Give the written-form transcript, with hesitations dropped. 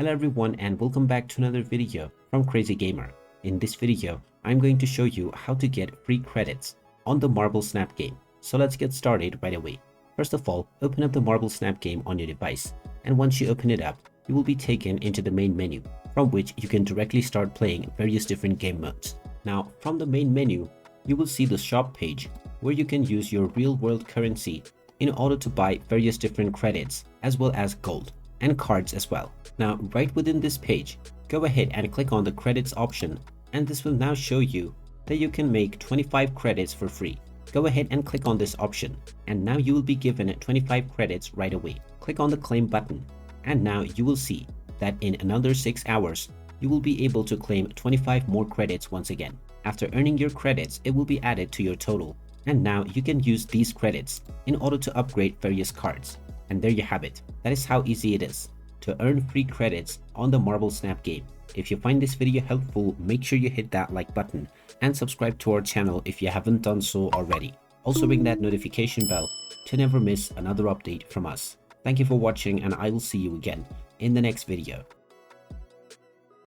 Hello everyone and welcome back to another video from Crazy Gamer. In this video, I'm going to show you how to get free credits on the Marble Snap game. So let's get started right away. First of all, open up the Marble Snap game on your device, and once you open it up, you will be taken into the main menu, from which you can directly start playing various different game modes. Now, from the main menu, you will see the shop page where you can use your real-world currency in order to buy various different credits as well as gold and cards as well. Now, right within this page, go ahead and click on the credits option, and this will now show you that you can make 25 credits for free. Go ahead and click on this option, and now you will be given 25 credits right away. Click on the claim button, and now you will see that in another 6 hours, you will be able to claim 25 more credits once again. After earning your credits, it will be added to your total, and now you can use these credits in order to upgrade various cards. And there you have it. That is how easy it is to earn free credits on the Marble Snap game. If you find this video helpful, make sure you hit that like button and subscribe to our channel if you haven't done so already. Also ring that notification bell to never miss another update from us. Thank you for watching, and I will see you again in the next video.